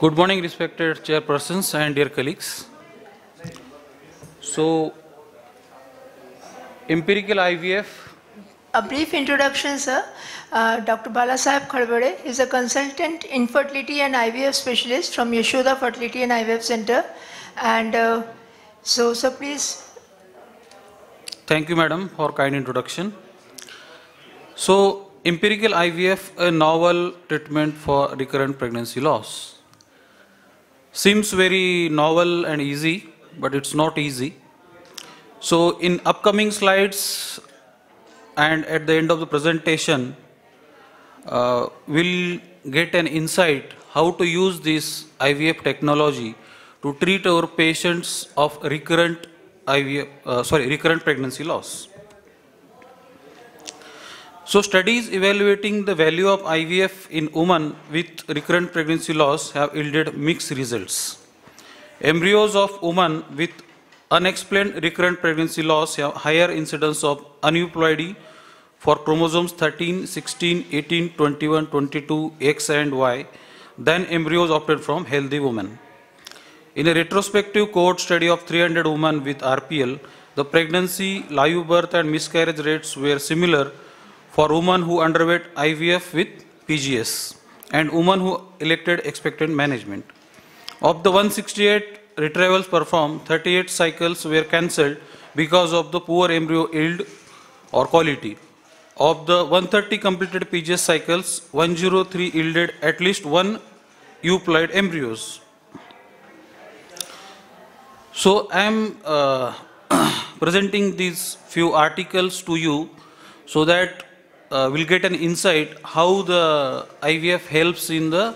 Good morning, respected chairpersons and dear colleagues. So, empirical IVF. A brief introduction, sir. Dr. Balasaheb Kharbade is a consultant infertility and IVF specialist from Yashoda Fertility and IVF Center. And sir, please. Thank you, madam, for kind introduction. So, empirical IVF, a novel treatment for recurrent pregnancy loss. Seems very novel and easy, but it's not easy. So, in upcoming slides and at the end of the presentation, we'll get an insight how to use this IVF technology to treat our patients of recurrent pregnancy loss. So studies evaluating the value of IVF in women with recurrent pregnancy loss have yielded mixed results. Embryos of women with unexplained recurrent pregnancy loss have higher incidence of aneuploidy for chromosomes 13, 16, 18, 21, 22, X and Y than embryos obtained from healthy women. In a retrospective cohort study of 300 women with RPL, the pregnancy, live birth and miscarriage rates were similar for women who underwent IVF with PGS and women who elected expectant management. Of the 168 retrievals performed, 38 cycles were cancelled because of the poor embryo yield or quality. Of the 130 completed PGS cycles, 103 yielded at least one euploid embryos. So I am presenting these few articles to you so that we'll get an insight how the IVF helps in the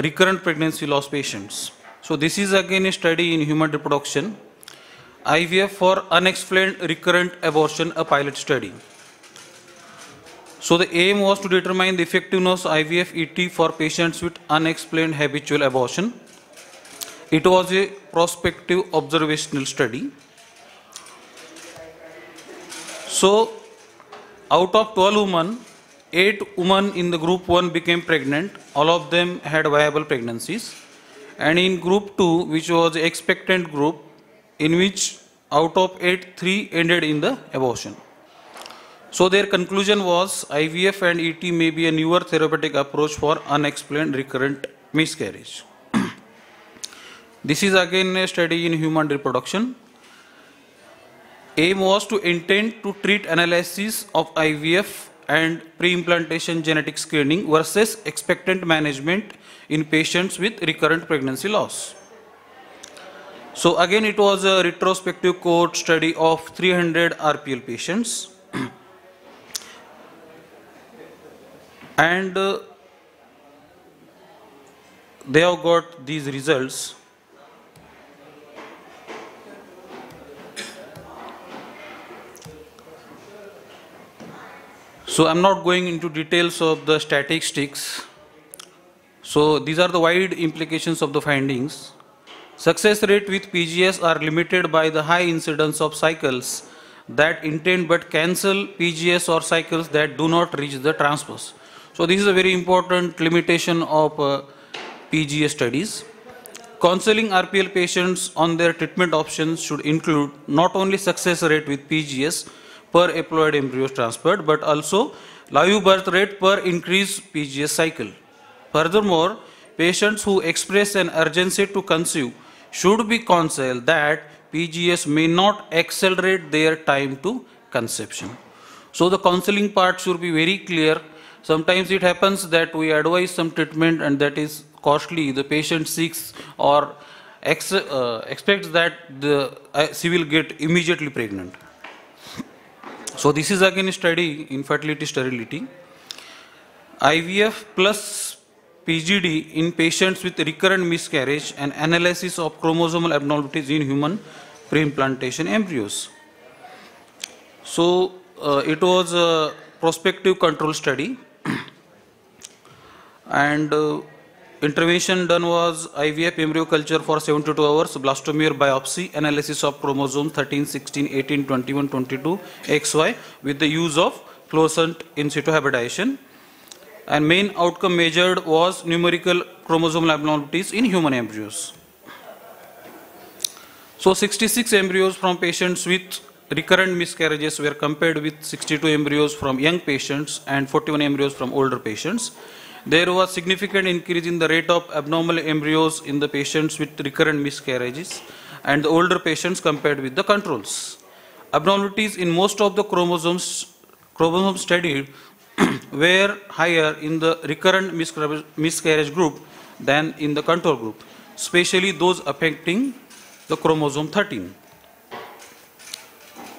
recurrent pregnancy loss patients. So this is again a study in human reproduction. IVF for unexplained recurrent abortion, a pilot study. So the aim was to determine the effectiveness of IVF ET for patients with unexplained habitual abortion. It was a prospective observational study. So out of 12 women, 8 women in the group 1 became pregnant. All of them had viable pregnancies. And in group 2, which was the expectant group, in which out of 8, 3 ended in the abortion. So their conclusion was IVF and ET may be a newer therapeutic approach for unexplained recurrent miscarriage. This is again a study in human reproduction. Aim was to intend to treat analysis of IVF and pre-implantation genetic screening versus expectant management in patients with recurrent pregnancy loss. So again it was a retrospective cohort study of 300 RPL patients. And they have got these results. So I'm not going into details of the statistics. So these are the wide implications of the findings. Success rate with PGS are limited by the high incidence of cycles that intend but cancel PGS or cycles that do not reach the transpose. So this is a very important limitation of PGS studies. Counseling RPL patients on their treatment options should include not only success rate with PGS per haploid embryos transferred, but also live birth rate per increased PGS cycle. Furthermore, patients who express an urgency to conceive should be counseled that PGS may not accelerate their time to conception. So the counseling part should be very clear. Sometimes it happens that we advise some treatment and that is costly. The patient seeks or expects that she will get immediately pregnant. So this is again a study in fertility sterility. IVF plus PGD in patients with recurrent miscarriage and analysis of chromosomal abnormalities in human pre-implantation embryos. So it was a prospective control study and intervention done was IVF embryo culture for 72 hours, blastomere biopsy, analysis of chromosomes 13, 16, 18, 21, 22, XY with the use of fluorescent in situ hybridization. and main outcome measured was numerical chromosomal abnormalities in human embryos. So 66 embryos from patients with recurrent miscarriages were compared with 62 embryos from young patients and 41 embryos from older patients. There was significant increase in the rate of abnormal embryos in the patients with recurrent miscarriages and the older patients compared with the controls. Abnormalities in most of the chromosomes studied were higher in the recurrent miscarriage group than in the control group, especially those affecting the chromosome 13.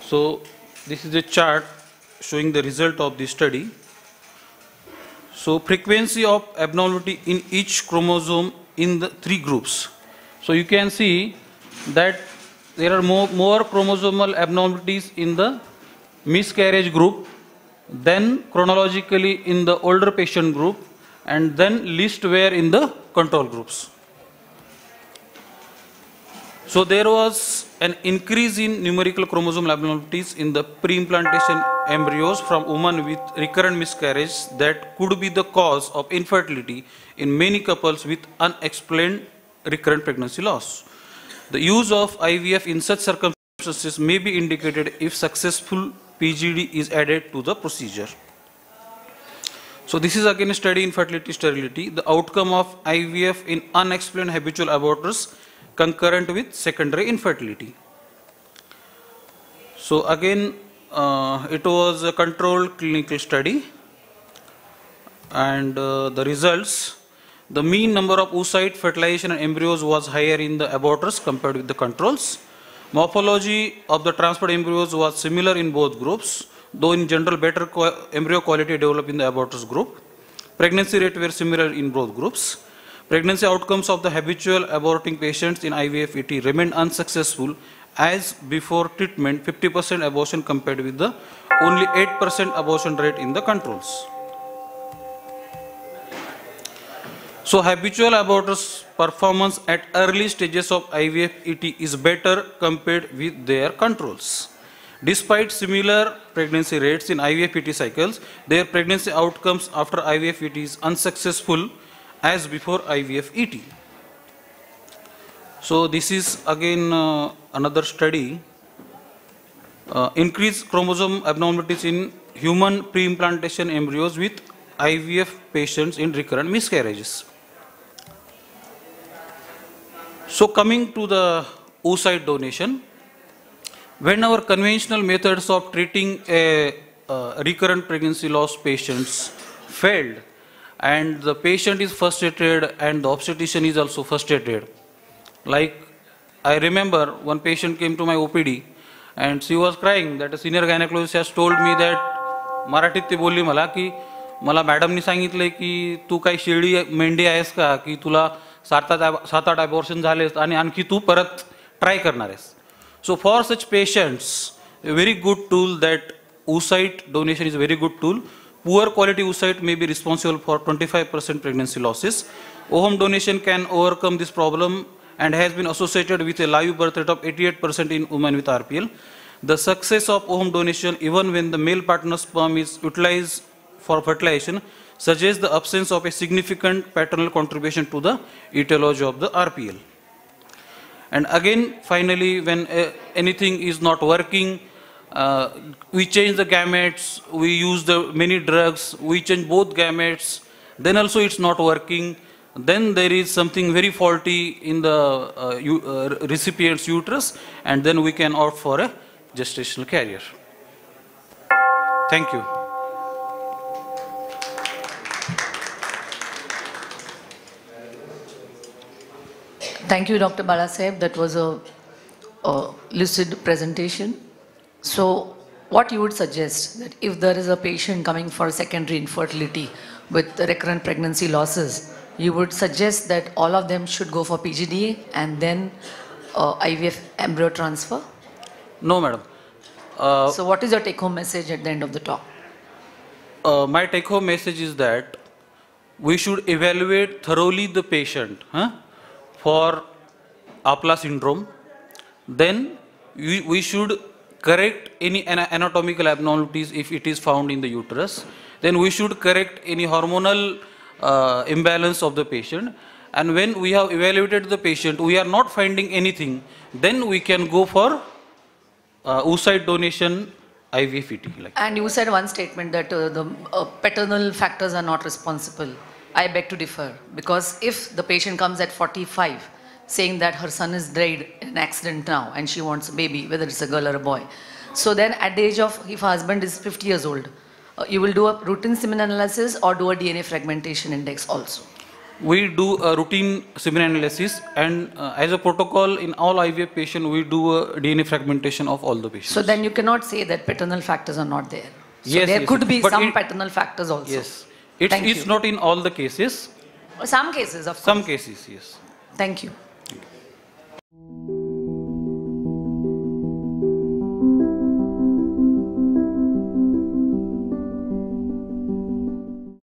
So this is a chart showing the result of the study. So frequency of abnormality in each chromosome in the three groups. So you can see that there are more chromosomal abnormalities in the miscarriage group, then chronologically in the older patient group, and then least were in the control groups. So there was an increase in numerical chromosomal abnormalities in the pre-implantation embryos from women with recurrent miscarriage that could be the cause of infertility in many couples with unexplained recurrent pregnancy loss. The use of IVF in such circumstances may be indicated if successful PGD is added to the procedure. So this is again a study in fertility sterility, the outcome of IVF in unexplained habitual abortus concurrent with secondary infertility. So again it was a controlled clinical study, and the results, the mean number of oocyte fertilization and embryos was higher in the abortus compared with the controls. Morphology of the transferred embryos was similar in both groups, though in general better embryo quality developed in the abortus group. Pregnancy rate were similar in both groups. Pregnancy outcomes of the habitual aborting patients in IVF-ET remained unsuccessful as before treatment, 50% abortion compared with the only 8% abortion rate in the controls. So habitual abortus performance at early stages of IVF-ET is better compared with their controls. Despite similar pregnancy rates in IVF-ET cycles, their pregnancy outcomes after IVF-ET is unsuccessful as before IVF-ET. So this is again another study. Increased chromosome abnormalities in human pre-implantation embryos with IVF patients in recurrent miscarriages. So coming to the oocyte donation, when our conventional methods of treating a recurrent pregnancy loss patients failed, and the patient is frustrated and the obstetrician is also frustrated. Like I remember one patient came to my OPD and she was crying that a senior gynecologist has told me that मराठीत ती बोलली मला की मला मॅडमनी सांगितले की तू काही शेळी मेंढी आहेस का की तुला 7-8 अबॉर्शन झालेस आणि आणखी तू परत ट्राय करणार आहेस. So for such patients, a very good tool that oocyte donation is a very good tool. Poor quality oocyte may be responsible for 25% pregnancy losses. Ovum donation can overcome this problem and has been associated with a live birth rate of 88% in women with RPL. The success of ovum donation, even when the male partner's sperm is utilized for fertilization, suggests the absence of a significant paternal contribution to the etiology of the RPL. And again, finally, when anything is not working, we change the gametes, we use the many drugs, we change both gametes, then also it's not working, then there is something very faulty in the recipient's uterus, and then we can opt for a gestational carrier. Thank you. Thank you, Dr. Balasaheb. That was a lucid presentation. So what you would suggest, that if there is a patient coming for secondary infertility with recurrent pregnancy losses, you would suggest that all of them should go for PGDA and then IVF embryo transfer? No, madam. So what is your take-home message at the end of the talk? My take-home message is that we should evaluate thoroughly the patient for Apla syndrome. Then we should correct any anatomical abnormalities if it is found in the uterus. then we should correct any hormonal imbalance of the patient. And when we have evaluated the patient, we are not finding anything, then we can go for oocyte donation IVFET. Like. And you said one statement that the paternal factors are not responsible. I beg to differ, because if the patient comes at 45 saying that her son is died in an accident now and she wants a baby, whether it's a girl or a boy, so then at the age of, if her husband is 50 years old, you will do a routine semen analysis or do a DNA fragmentation index also? We do a routine semen analysis, and as a protocol in all IVF patients, we do a DNA fragmentation of all the patients. So then you cannot say that paternal factors are not there. So Yes, there yes, could yes. be But some it- paternal factors also. Yes, Thank it's you. not in all the cases. Some cases, of course. Some cases, yes. Thank you.